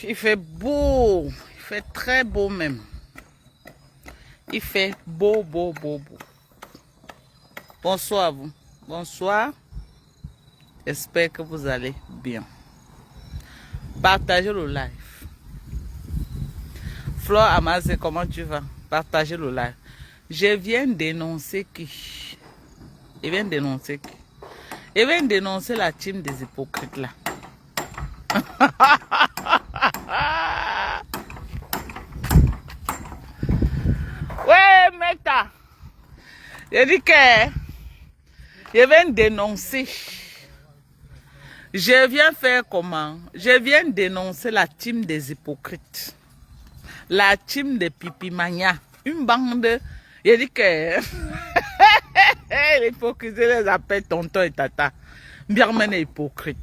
Il fait beau. Il fait très beau même. Il fait beau, beau, beau, beau. Bonsoir à vous. Bonsoir. J'espère que vous allez bien. Partagez le live. Flore Amazé, comment tu vas? Partagez le live. Je viens dénoncer qui? Je viens dénoncer qui? Je viens dénoncer la team des hypocrites là. Ouais, Meta. Je dis que je viens dénoncer. Je viens faire comment? Je viens dénoncer la team des hypocrites. La team des pipimania. Une bande de... Je dis que... L'hypocrisie les appelle tonton et tata. Birmen est hypocrite.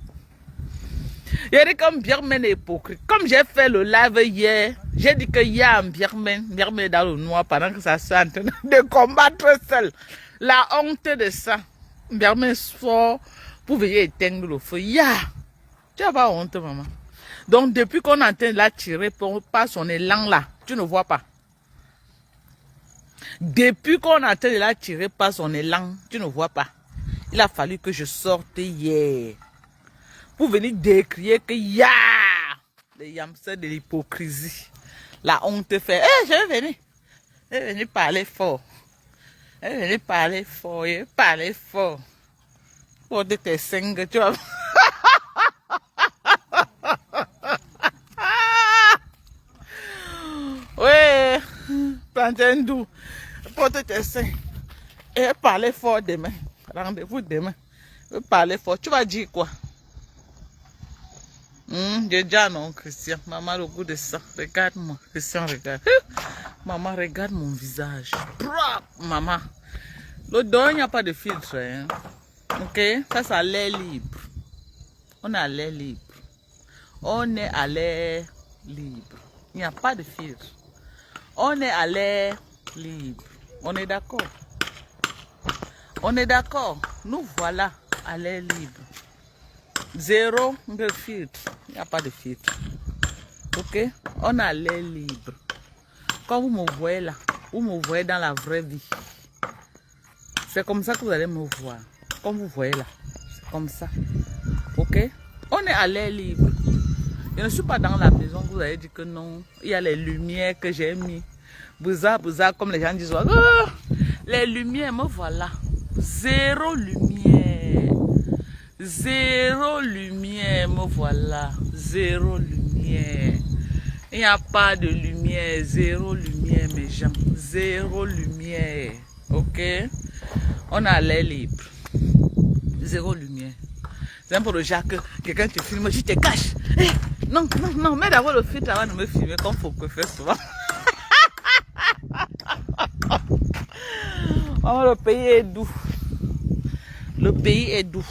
Je dis comme Birmen est hypocrite. Comme j'ai fait le live hier, j'ai dit qu'il y a un Birmen est dans le noir pendant que ça soit en train de combattre seul. La honte de ça. Birmen sort pour veiller éteindre le feu. Tu n'as pas honte, maman. Donc, depuis qu'on est en train de la tirer par son élan là, tu ne vois pas. Depuis qu'on est en train de la tirer par son élan, tu ne vois pas. Il a fallu que je sorte hier pour venir décrier que les yamsers de l'hypocrisie. La honte fait. Je vais venir. Je vais venir parler fort. Je vais venir parler fort. Je vais parler fort. Pour tes cinq, tu vois. Ouais, plantain doux. Porte tes seins. Et parler fort demain. Rendez-vous demain. Parler fort. Tu vas dire quoi? J'ai déjà non, Christian. Maman, le goût de ça. Regarde-moi. Christian, regarde. Maman, regarde mon visage. Maman. Le dos, il n'y a pas de filtre. Hein. Ok? Ça, c'est à l'air libre. On est à l'air libre. On est à l'air libre. Il n'y a pas de filtre. On est à l'air libre. On est d'accord. On est d'accord. Nous voilà à l'air libre. Zéro de filtre. Il n'y a pas de filtre. Ok? On est à l'air libre. Quand vous me voyez là, vous me voyez dans la vraie vie. C'est comme ça que vous allez me voir. Comme vous voyez là. C'est comme ça. Ok? On est à l'air libre. Je ne suis pas dans la maison, vous avez dit que non. Il y a les lumières que j'ai mis. Bouza, bouza, comme les gens disent. Oh, les lumières, me voilà. Zéro lumière. Zéro lumière, me voilà. Zéro lumière. Il n'y a pas de lumière. Zéro lumière, mes gens. Zéro lumière. Ok? On a l'air libre. Zéro lumière. C'est un peu le genre que quelqu'un te filme, je te cache. Hey, non, non, non, mais d'avoir le filtre avant de me filmer comme faut que je fasse souvent. Oh, le pays est doux. Le pays est doux.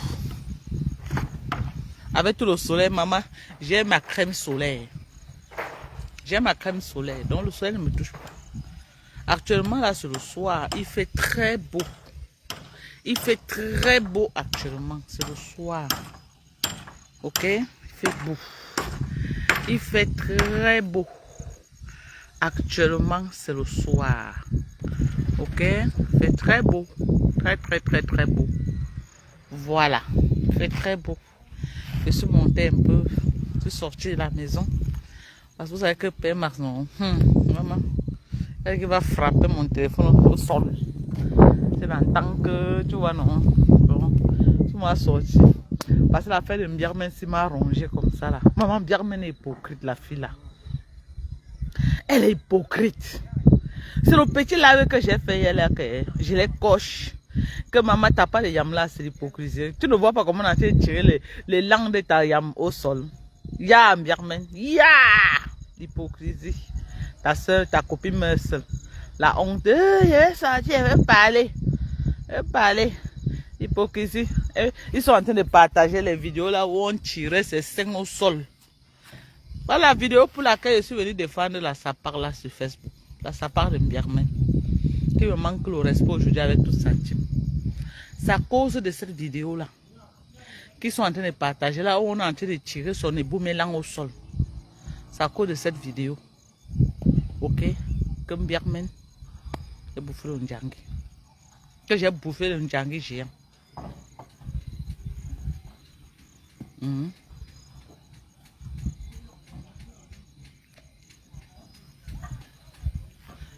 Avec tout le soleil, maman, j'ai ma crème solaire. J'ai ma crème solaire, donc le soleil ne me touche pas. Actuellement, là, c'est le soir, il fait très beau. Il fait très beau actuellement, c'est le soir. Ok? Il fait beau. Il fait très beau. Actuellement, c'est le soir. Ok? Il fait très beau. Très, très, très, très beau. Voilà. Il fait très beau. Je suis montée un peu. Je suis sortie de la maison. Parce que vous savez que Père Max, non. Maman. Elle va frapper mon téléphone au sol. C'est dans le temps que, tu vois, non. Bon, tu m'as sorti. Parce que l'affaire de Birmen m'a rongé comme ça, là. Maman, Birmen est hypocrite, la fille, là. Elle est hypocrite. C'est le petit live que j'ai fait hier, là, que je les coche. Que maman, t'as pas de yam là, c'est l'hypocrisie. Tu ne vois pas comment on a fait tirer les langues de ta yam au sol. Ya, Birmen. Ya! L'hypocrisie. Ta soeur, ta copine meurt seule. La honte. Elle est sortie, elle veut parler. Elle veut parler. Hypocrisie. Ils sont en train de partager les vidéos là où on tirait ses seins au sol. Voilà la vidéo pour laquelle je suis venu défendre la Sapar là sur Facebook. La Sapar de Birmen. Qui me manque le respect aujourd'hui avec toute sa team. C'est à cause de cette vidéo là. Qu'ils sont en train de partager là où on est en train de tirer son éboumélan au sol. C'est à cause de cette vidéo. Ok? Que Mbiakmen a bouffé le Ndjangi. Que j'ai bouffé le Ndjangi géant.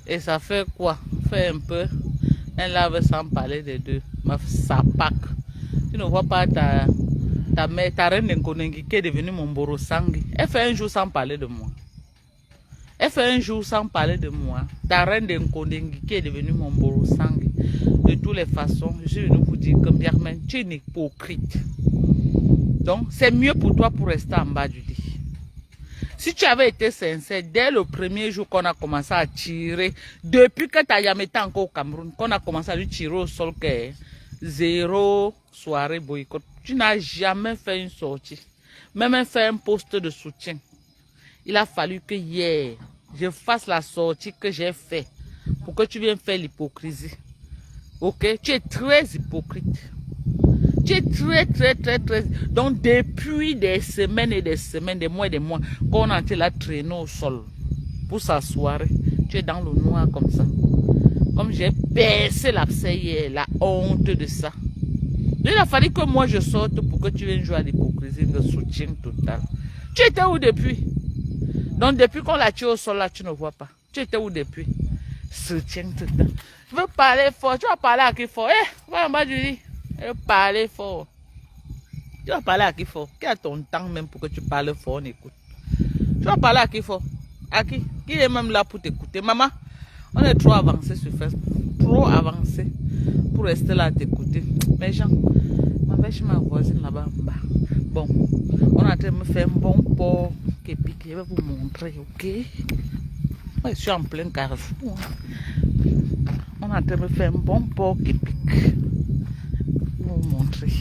Et ça fait quoi? Fait un peu un lave sans parler des deux. Ça pack. Tu ne vois pas ta mère, ta reine Nkonengi qui est devenue mon Borosangi. Elle fait un jour sans parler de moi. Elle fait un jour sans parler de moi. Ta reine Nkonengi qui est devenue mon Borosangi. De toutes les façons, je vais vous dire que Mbiakmen, tu es une hypocrite. Donc, c'est mieux pour toi pour rester en bas du lit. Si tu avais été sincère, dès le premier jour qu'on a commencé à tirer, depuis que Tayam était encore au Cameroun, qu'on a commencé à lui tirer au sol, que zéro soirée boycott, tu n'as jamais fait une sortie, même fait un poste de soutien. Il a fallu que hier, je fasse la sortie que j'ai faite pour que tu viennes faire l'hypocrisie. Ok? Tu es très hypocrite. Tu es très. Donc, depuis des semaines et des semaines, des mois et des mois, qu'on a été là traîner au sol pour s'asseoir, tu es dans le noir comme ça. Comme j'ai percé l'abcès hier, la honte de ça. Il a fallu que moi je sorte pour que tu viennes jouer à l'hypocrisie de soutien total. Tu étais où depuis? Donc, depuis qu'on l'a tué au sol là, tu ne vois pas. Tu étais où depuis? Soutien total. Tu veux parler fort? Tu vas parler à qui fort? Eh, va en bas du lit. Tu vas parler fort. Tu vas parler à qui fort? Qui a ton temps même pour que tu parles fort, on écoute. Tu vas parler à qui fort? À qui? Qui est même là pour t'écouter? Maman, on est trop avancé sur Facebook. Trop avancé pour rester là à t'écouter. Mais Jean, ma voisine là-bas en bas. Bon, on a en train de me faire un bon porc qui pique. Je vais vous montrer, ok? Moi, je suis en plein carrefour. On est en train de me faire un bon porc qui pique. Je vais vous montrer.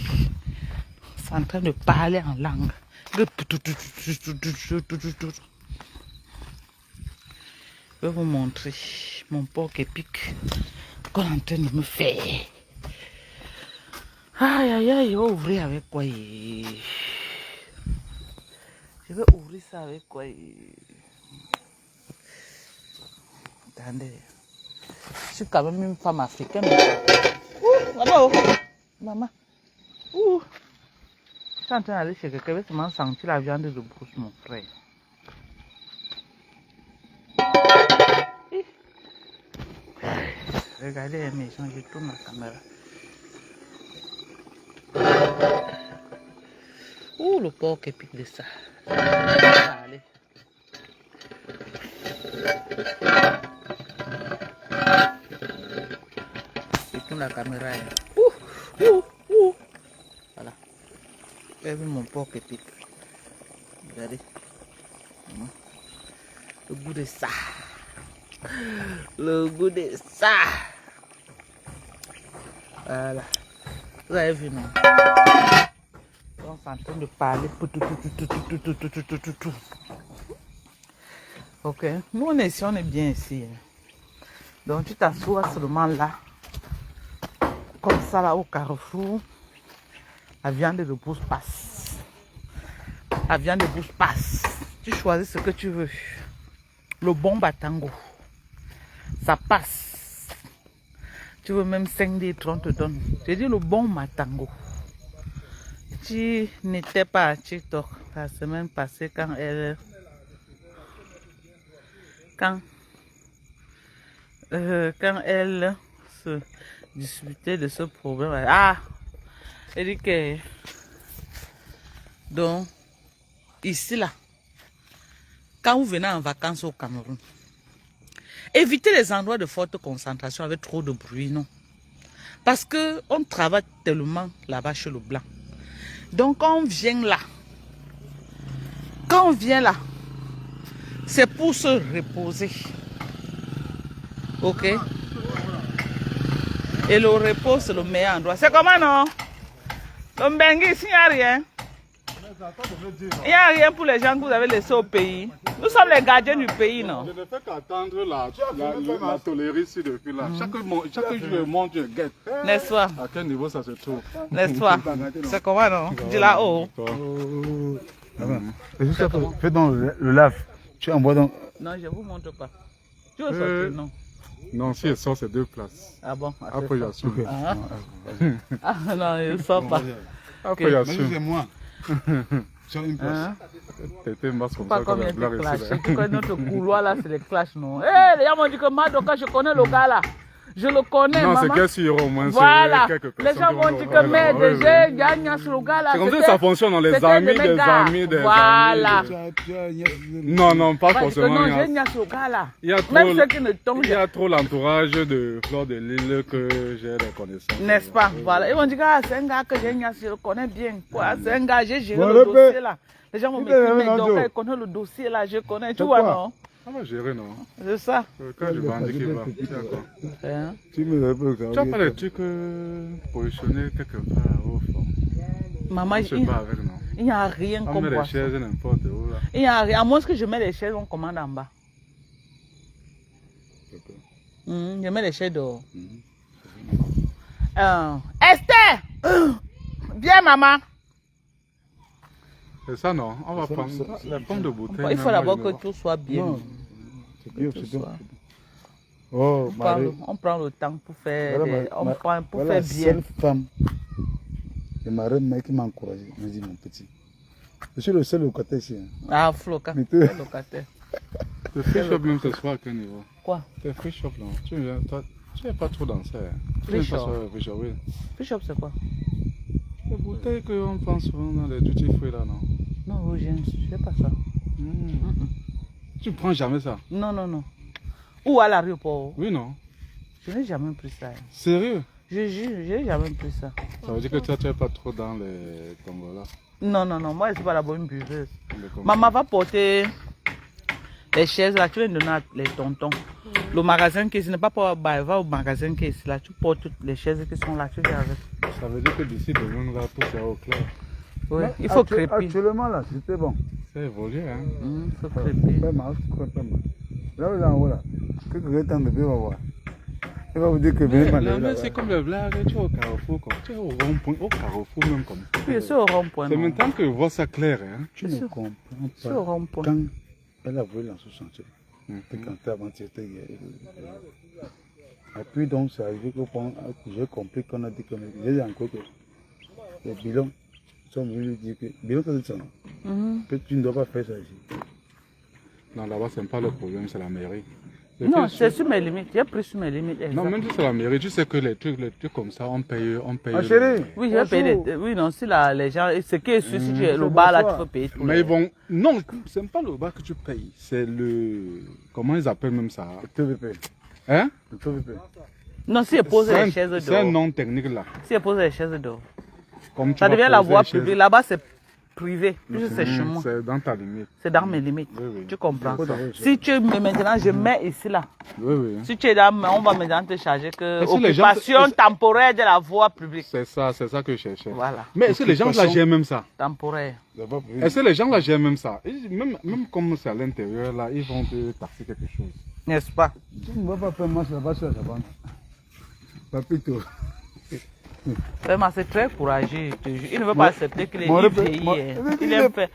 C'est en train de parler en langue. Je vais vous montrer mon porc qui pique. Qu'on est en train de me faire. Aïe, aïe, aïe, je vais ouvrir avec quoi? Je vais ouvrir ça avec quoi? Attendez. Je suis quand même une femme africaine. Ouh, là-bas, maman. Ouh. Je suis en train d'aller chez quelqu'un, je vais seulement sentir la viande de brousse, mon frère. Regardez les méchants, je tourne la caméra. Ouh, le porc qui pique de ça. Allez. Je tourne la caméra. Ouh. Voilà. J'ai vu mon porc qui pique. Regardez. Le goût de ça. Le goût de ça. Voilà. Vous avez vu, non? On est en train de parler. Ok. Nous, on est ici, on est bien ici. Donc, tu t'assois seulement là. Comme ça, là, au carrefour. La viande de brousse passe. La viande de brousse passe. Tu choisis ce que tu veux. Le bon batango. Ça passe. Tu veux même 5 litres, on te donne. Je dis le bon matango. Tu n'étais pas à TikTok la semaine passée quand elle se disputait de ce problème. Ah, elle dit que donc ici là, quand vous venez en vacances au Cameroun, évitez les endroits de forte concentration avec trop de bruit, non? Parce que on travaille tellement là-bas chez le blanc. Donc quand on vient là, c'est pour se reposer. Ok? Et le repos, c'est le meilleur endroit. C'est comment, non? Le Mbengue, ici, il n'y a rien. Il n'y a rien pour les gens que vous avez laissés au pays. Nous sommes les gardiens du pays, non? Je ne fais qu'attendre la tolérer ici depuis là. Chaque jour, je monte, je guette. N'est-ce pas? À quel niveau ça se trouve? N'est-ce pas? C'est comment, non? Dis là-haut. Fais donc le lave. Tu envoies donc. Non, je ne vous montre pas. Tu veux sortir, non? Non, si elle sort, c'est 2 places. Ah bon? Après, j'assume. Ah non, il ne sort pas. Après, j'assume. C'est moi. Sur une place. T'étais masse comme Pas ça, comme comme il la y a des blague clashs. ici. Tu connais notre couloir là, c'est les clashs, non? Les gens m'ont dit que Madoka, je connais le gars là. Je le connais, Non, maman. c'est que sur au moins Voilà. quelques Les personnes. gens m'ont dit que mais déjà, gagne sur le gars là. C'est comme ça que ça fonctionne dans les amis, des amis, des voilà. amis. Non, non, pas forcément. Non, j'ai gagné sur le gars là. Il y a trop, Même ceux qui ne tombent. il y a trop l'entourage de Fleur de Lille que j'ai des connaissances. N'est-ce pas? Voilà. Ils vont dire que c'est un gars que j'ai gagné, je le connais bien. C'est un gars, j'ai géré le dossier là. Les gens m'ont dit mais donc il connaît le dossier là, je connais. Tu vois, non? Ça va gérer, non? C'est ça. Quand je vendais qui va. Hein? Tu me rappelles Tu n'as pas les trucs positionnés quelque part au fond. Maman, Il n'y a rien on comme met les boisson. chaises n'importe où là. Il n'y a rien. À moins que je mets les chaises, on commande en bas. Je mets les chaises dehors. Esther! Viens, maman. C'est ça, non? On va prendre la pomme de bouteille. Il faut d'abord que tout soit bien. C'est bien, c'est bien. Oh, Marie. On prend le temps pour faire, Voilà, pour voilà faire la bien. seule femme de ma reine qui m'a encouragé. Il m'a dit, mon petit. Je suis le seul locataire ici. Ah, Floca. Mais tu- Locataire. Tes free shop même ce soir à quel niveau? Quoi? Tes free shop là. Tu n'es pas trop dansé. Tu Free n'es pas shop. sur free shop, oui. Bishop, c'est quoi? Les bouteilles qu'on prend souvent dans les duty free là, non? Non, je ne sais pas ça. Tu ne prends jamais ça? Non, non, non. Ou à l'aéroport. Oui, non? Je n'ai jamais pris ça. Sérieux? Je jure, je n'ai jamais pris ça. Ça veut dire que tu n'es pas trop dans les tombolas. Non, non, non. Moi, je ne suis pas la bonne buveuse. Les combos. Maman va porter les chaises là. Tu viens de donner à les tontons. Le magasin qui est ici n'est pas pour bah, va au magasin qui est ici là. Tu portes toutes les chaises qui sont là. Tu viens avec. Ça veut dire que d'ici demain, là, tout sera au clair. Oui, il faut crêper. Actuellement, là, c'était bon. C'est évolué, hein? Il faut crêper. Pas mal, pas mal. Là, là, voilà. Quelques temps de bien, on va voir. Il va vous dire que venez m'aller. C'est comme le blague, tu es au carrefour, comme tu es au rond-point, au carrefour même comme. Oui, je suis au rond-point. C'est maintenant que je vois ça clair, hein? Tu ne comprends Je suis au pas. rond-point. Quand elle a voulu lancer ce chantier, quand tu as avancé, et puis donc, c'est arrivé que j'ai compris qu'on a dit que j'ai encore que les bilans sont venus lui dire que bilan, c'est ça, non? Que tu ne dois pas faire ça ici. Non, là-bas, ce n'est pas le problème, c'est la mairie. Non, c'est sur mes limites. J'ai pris sur mes limites. Non, même si c'est la mairie, tu sais que les trucs comme ça, on paye. Ah, chérie. Oui, je vais payer. Oui, non, si là, les gens. Ce qui est sûr, si tu es le bar là, tu peux payer tout. Mais ils vont. Non, ce n'est pas le bas que tu payes, c'est le. Comment ils appellent même ça? Le TVP. Hein? Le TVP. Non, si elle pose les chaises C'est un dehors. nom technique là. Si elle pose les chaises dehors. Comme tu Ça vas devient la poser voie les chaises. publique. Là-bas, c'est privé. Puisque c'est chez moi. C'est dans ta limite. C'est dans mes limites. Oui, oui. Tu comprends? C'est ça. Si tu mais maintenant, je mets ici là. Oui, oui. Si tu es là, on va maintenant te charger que Et si les gens- occupation temporaire de la voie publique. C'est ça que je cherchais. Voilà. Mais est-ce que les gens là gèrent même ça? Temporaire. Est-ce que les gens là gèrent même ça? Même comme c'est à l'intérieur là, ils vont te taxer quelque chose. N'est-ce pas? Tu ne vas pas faire marche là-bas sur la savane. Papito. Vraiment, c'est très courageux. Je te jure. Il ne veut pas accepter qu'il est vieilli. Il aime faire.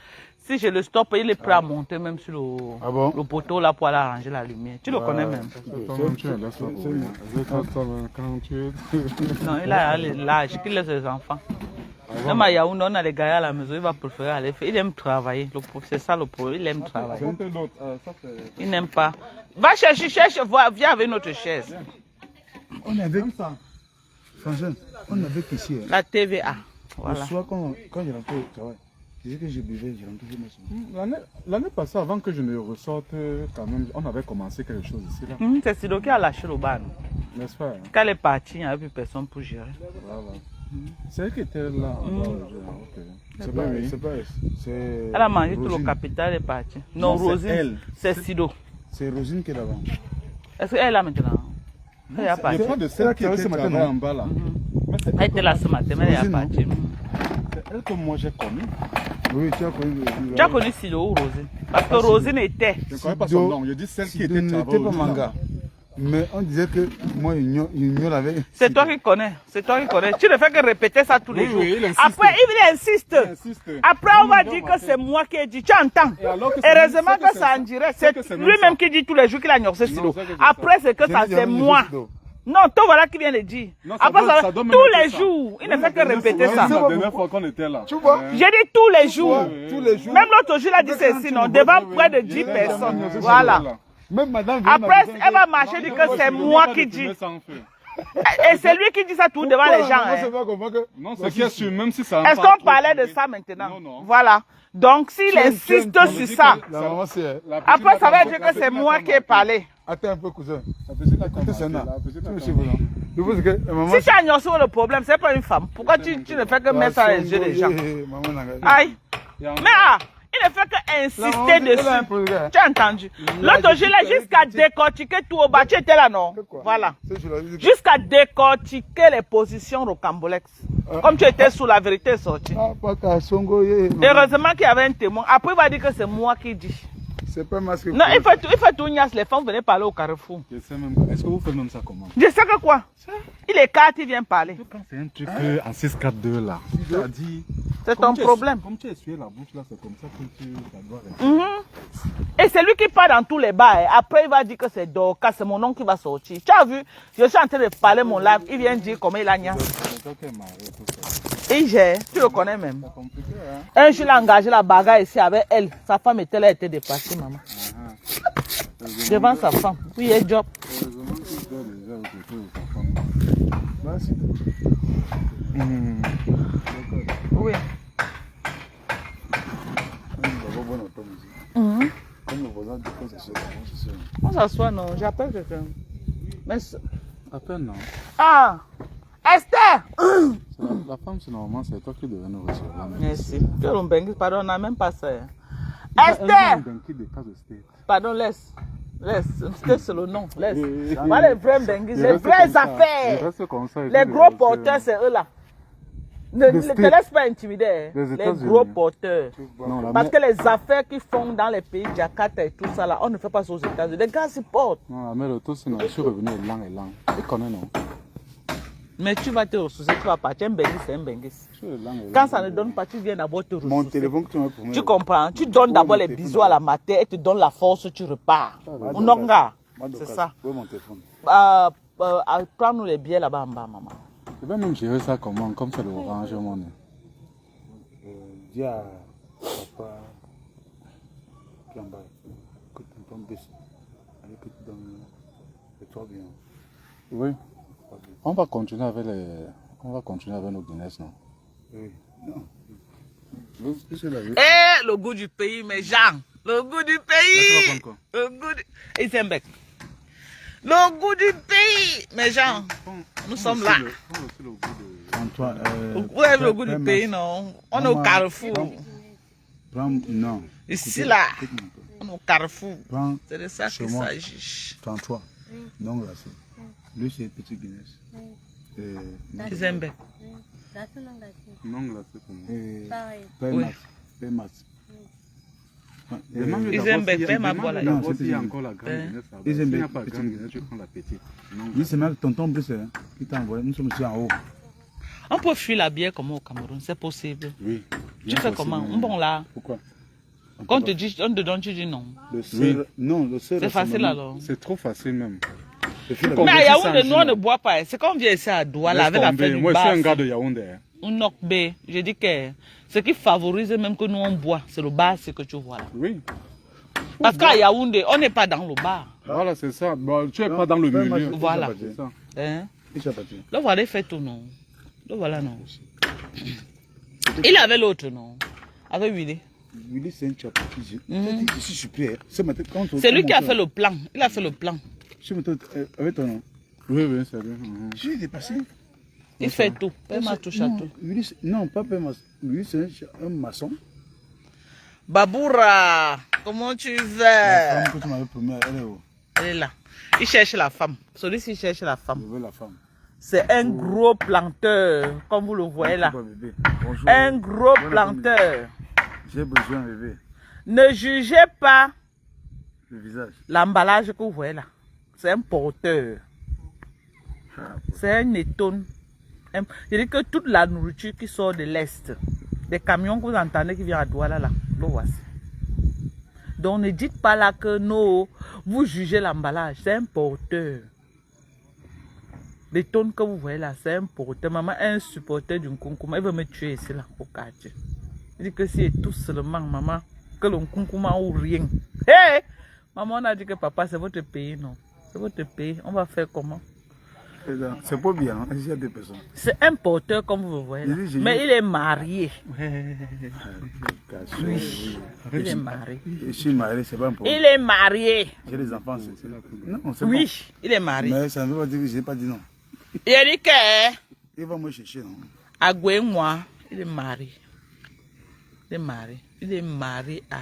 Si je le stoppe, il est prêt à monter même sur le poteau là pour aller arranger la lumière. Tu le connais même. Non, il a l'âge qu'il laisse ses enfants. Même à Yaoundé, on a des gars à la maison, il va préférer aller faire. Il aime travailler. C'est ça le problème, il aime travailler. Il n'aime pas. Va chercher, viens avec notre chaise. On avait ça. Franchement, on avait ici. La TVA. Voilà. Le soir, quand je rentrais au travail, je disais que je buvais, je rentrais chez moi. L'année passée, avant que je ne ressorte, quand même, on avait commencé quelque chose ici là. C'est Sido qui a lâché le bar. N'est-ce pas? Quand elle est partie, il n'y avait plus personne pour gérer. Voilà. C'est elle qui était là. C'est pas, c'est pas, c'est. Elle a mangé tout le Rosine. capital et est partie. Non, Non, c'est Rosine, elle. c'est Sido. C'est Rosine qui est là-bas. Est-ce qu'elle est là maintenant? Elle est Je partie. parle de celle qui était ce matin, travaillée non? en bas là. Elle était là ce matin, mais elle est Rosine, partie. C'est elle que moi j'ai connue. Oui, tu as connu. Tu as connu Sido ou Rosine? Parce que Rosine était. Je ne connais pas son nom. Je dis celle qui était n'était travaillée. pas manga. Mais on disait que moi, il l'avait. C'est toi qui connais. C'est toi qui connais. Tu ne fais que répéter ça tous les jours. Oui, il insiste. Après, il insiste. Après, on va dire que c'est moi qui ai dit. Tu entends? Heureusement que ça en dirait. C'est lui-même qui dit tous les jours qu'il a ignoré Silo. Après, c'est que ça, c'est moi. Non, toi, voilà qui vient de dire. Après, ça, tous les jours. Il ne fait que répéter ça. La dernière fois qu'on était là. Tu vois? J'ai dit tous les jours. Tous les jours. Même l'autre jour, il a dit ceci, non? Devant près de 10 personnes. Voilà. Même madame. Après, elle va marcher, dire que c'est moi qui dis. Et c'est lui qui dit ça tout devant les gens. Hein. Non, c'est qui est sûr, même si ça. Est-ce qu'on parlait de ça maintenant? Non, non. Voilà. Donc, s'il insiste sur ça, après, ça va dire que c'est moi qui ai parlé. Attends un peu, cousin. Écoutez, c'est là. Si tu as ignoré le problème, c'est pas une femme. Pourquoi tu ne fais que mettre ça dans les yeux des gens? Aïe. Mais ah, il ne fait que insister dessus. Tu as entendu? L'autre jour, là, jusqu'à décortiquer tout au bas, tu étais là, non? Voilà. Jusqu'à décortiquer les positions rocambolesques. Comme tu étais sous la vérité sortie. Heureusement qu'il y avait un témoin. Après, il va dire que c'est moi qui dis. C'est pas masque. Non, il fait tout niasse. Les femmes venaient parler au carrefour. Je sais même. Est-ce que vous faites même ça comment? Je sais que quoi? Il écarte, il vient parler. C'est un truc en 6-4-2 là. C'est ton problème. Comme tu as essuyé la bouche là, c'est comme ça que tu dois rester. Et c'est lui qui part dans tous les bars. Après, il va dire que c'est Dorcas, c'est mon nom qui va sortir. Tu as vu? Je suis en train de parler mon live. Il vient dire comment il a niasse. Et tu le connais même. Un jour, il a engagé la bagarre ici avec elle. Sa femme était là, elle était dépassée, maman. Devant sa femme. Oui, il y a un job. Oui. On s'assoit, non. J'appelle quelqu'un. Mais... Appelle, non. Ah! Esther! La femme, c'est normalement, c'est toi qui devais nous recevoir. Merci. Pardon, on n'a même pas ça. Esther! Pardon, laisse. Laisse, c'est le nom. Laisse. Voilà les vrais Benguis, les vraies affaires. Les gros porteurs, c'est eux là. Ne te laisse pas intimider. Les gros porteurs. Parce que les affaires qu'ils font dans les pays de Jakarta et tout ça là, on ne fait pas ça aux États-Unis. Les gars s'y portent. Non, mais le tout, sinon, je suis revenu lent. Tu connais, non? Mais tu vas te ressourcer, tu vas partir. Un Benguis, c'est un Benguis. Quand ça ne donne pas, tu viens d'abord te ressourcer. Mon téléphone que tu m'as promis. Tu comprends? Tu donnes d'abord les bisous à la mater et tu donnes la force, tu repars. C'est ça. Prends-nous les billets là-bas en bas, maman. Tu vas même gérer ça comment? Comme c'est le rangement. Dis à papa qui est en bas que tu tombes dessus. Allez, que tu donnes le toit bien. Oui. On va continuer avec nos Guinness, non? Oui. Non. Le goût du pays, mes gens. Le goût du pays. Le goût du... Isembec. Le goût du pays, mes gens. Nous sommes là. Antoine, vous avez le goût du pays, non? On est au carrefour. Non. Ici, là. On est au carrefour. C'est de ça qu'il s'agit. 33. Non, là, c'est. Lui, c'est petit Guinness. Isembec. Non, là, c'est comme Oui. Isembec, fais ma boîte là. Non, c'est encore la grande Guinness. S'il n'y a pas de grande Guinness, tu prends la petite. Oui, c'est même tonton Bruce qui t'a envoyé. Nous sommes ici en haut. On peut fuir la bière comme au Cameroun, c'est possible. Oui. Tu fais comment? Bon là. Pourquoi? Quand on te dit, on te donne, tu dis non. Non, le seul. C'est facile alors. C'est trop facile même. Mais à Yaoundé, nous on ne boit pas. C'est comme vient ici à Douala avec la fête du Moi, je suis bar. un gars de Yaoundé. Unokbe, je dis que ce qui favorise même que nous on boit, c'est le bar, c'est que tu vois là. Oui. Parce qu'à Yaoundé, on n'est pas dans le bar. Voilà, c'est ça. Bon, tu n'es pas dans le milieu. Voilà. C'est ça. Hein? Le voilà fait tout non. Le voilà non. Il avait l'autre non. Avec Willy. Willy, c'est un chapeau. Je suis super. C'est lui qui a fait le plan. Il a fait le plan. Avec ton nom. Oui, oui, c'est lui. Je suis dépassé. Il fait tout. Pema touche à tout. Non, pas Pema. Lui, c'est un maçon. Baboura, comment tu vas? La femme que tu m'avais promis, elle est où? Elle est là. Il cherche la femme. Celui-ci cherche la femme. Je veux la femme. C'est un gros planteur, comme vous le voyez là. Un gros planteur. J'ai besoin, bébé. Ne jugez pas le visage. l'emballage que vous voyez là. C'est un porteur. C'est un étonne. Je dis que toute la nourriture qui sort de l'Est, les camions que vous entendez qui viennent à Douala, là, le voici. Donc ne dites pas là que non, vous jugez l'emballage. C'est un porteur. Les tonnes que vous voyez là, c'est un porteur. Maman est un supporter d'une concombre. Il veut me tuer ici là, au quartier. Il dit que si tout seulement, maman, que le concombre ou rien. Hé! Maman, on a dit que papa, c'est votre pays, non? C'est votre pays. On va faire comment? C'est pas bien, hein? Il y a des personnes. C'est un porteur comme vous voyez là. Mais il est marié. Oui. Il est marié. Je suis marié, c'est pas un problème. Il est marié. J'ai des enfants, c'est non, c'est Oui, bon. il est marié. Mais ça ne veut pas dire que je n'ai pas dit non. Il a dit que Il va me chercher, non? Agoué, moi, il est marié. Il est marié. Il est marié à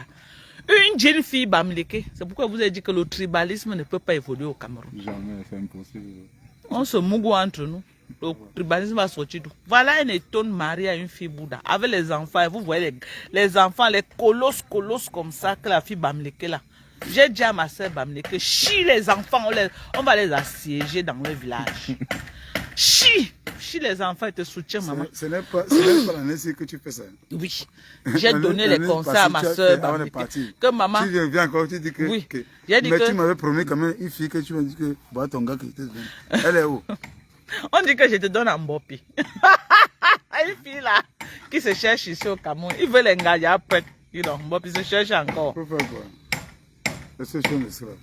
une jeune fille bamléké. C'est pourquoi vous avez dit que le tribalisme ne peut pas évoluer au Cameroun. Jamais, c'est impossible. On se mougue entre nous. Le tribalisme va sortir d'où? Voilà un étonne marié à une fille Bouddha. Avec les enfants. Et vous voyez les enfants, les colosses comme ça que la fille bamléké là. J'ai dit à ma soeur bamléké, chie les enfants, on va les assiéger dans le village. Chie les enfants et te soutiens, maman. Ce n'est pas l'année que tu fais ça. Oui. J'ai donné les conseils à ma soeur. Que maman. Tu viens encore, tu dis que. Oui. Que Mais tu m'avais promis quand même une fille que tu m'as dit que. Bah, ton gars qui était venu. Elle est où? On dit que je te donne un Mbopi. Une fille là qui se cherche ici au Cameroun. Il veut l'engager après. Mbopi se cherche encore. Pour faire quoi? Est-ce que je suis un esclave?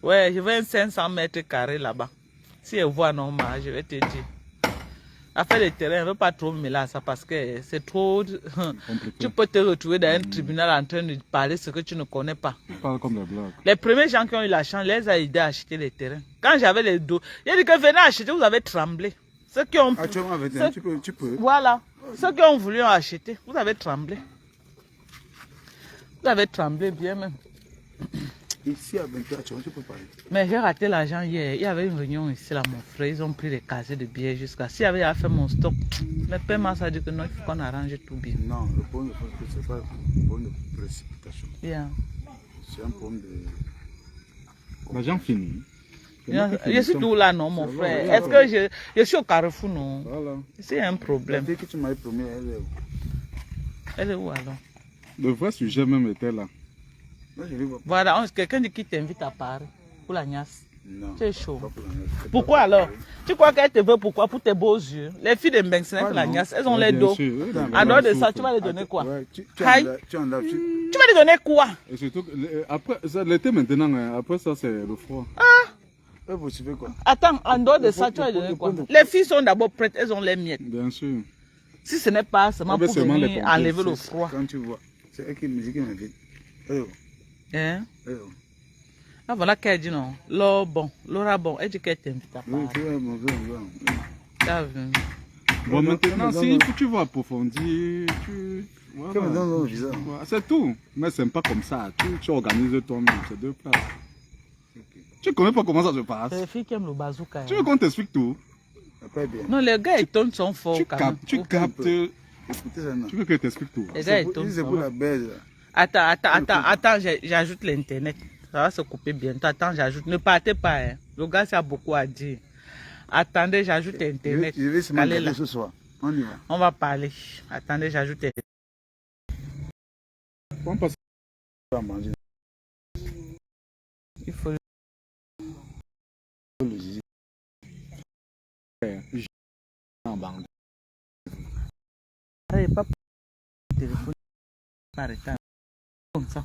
Ouais, je veux un 500 mètres carrés là-bas. Si elle voit normal, je vais te dire. Affaire de terrain, ne veux pas trop me là ça parce que c'est trop. Tu peux te retrouver dans un tribunal en train de parler ce que tu ne connais pas. Tu parles comme des blagues. Les premiers gens qui ont eu la chance, les a aidés à acheter les terrains. Quand j'avais les dos, il a dit que venez acheter, vous avez tremblé. Ceux qui ont. Actuellement, avec tu peux. Voilà. Ceux qui ont voulu en acheter, vous avez tremblé. Vous avez tremblé bien même. Ici, à 24, tu peux parler. Mais j'ai raté l'argent hier. Il y avait une réunion ici, là, mon frère. Ils ont pris les casiers de billets jusqu'à. S'il y avait à faire mon stock, le paiement, ça dit que non, il faut qu'on arrange tout bien. Non, le problème, c'est pas un problème de précipitation. Yeah. C'est un problème de. L'argent fini. Je suis tout là, non, mon frère. Est-ce que je suis au Carrefour, non? Voilà. C'est un problème. Dès que tu m'avais promis, elle est où? Elle est où alors? Le vrai sujet même était là. Voilà, quelqu'un qui t'invite à Paris pour la niasse. Non. C'est chaud. Pas pour la niasse. Pourquoi alors? Tu crois qu'elle te veut pourquoi? Pour tes beaux yeux. Les filles de Mbengue, pour la niasse, elles ont les dos. En dehors de ça, tu vas les donner quoi? Ouais, tu Tu vas les donner quoi? Et surtout, après, l'été maintenant, après ça, c'est le froid. vous suivez quoi? Attends, en dehors de ça, tu vas les donner quoi? Les filles sont d'abord prêtes, elles ont les miettes. Bien sûr. Si ce n'est pas seulement pour venir enlever le froid. Quand tu vois, c'est elle qui m'invite. Hein? Ah voilà qu'elle dit non. Laura bon, elle dit qu'elle t'invite à Paris. T'as vu? Bon, maintenant, si tu veux approfondir, voilà. C'est tout. Mais c'est pas comme ça. Tu organises toi-même, c'est deux places. Tu connais pas comment ça se passe. C'est les filles qui aiment le bazooka. Tu veux qu'on t'explique tout? Non, les gars, ils tournent son fort. Tu captes. Tu veux que je t'explique tout? Les gars, ils tournent. C'est pour la baise. Attends, j'ajoute l'internet. Ça va se couper bientôt. Attends, j'ajoute. Ne partez pas. Hein. Le gars, ça a beaucoup à dire. Attendez, j'ajoute internet. Je vais se mettre ce soir. On y va. On va parler. Attendez, j'ajoute internet. On passe à manger. Il faut en banque. Pas téléphone. Arrêtez. Comme ça.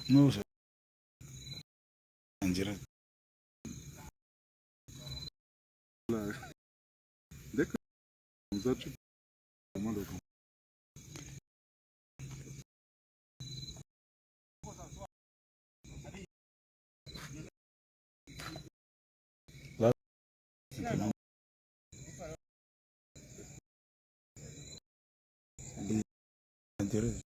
Non, c'est en direct. Dès que tu demandes en direct.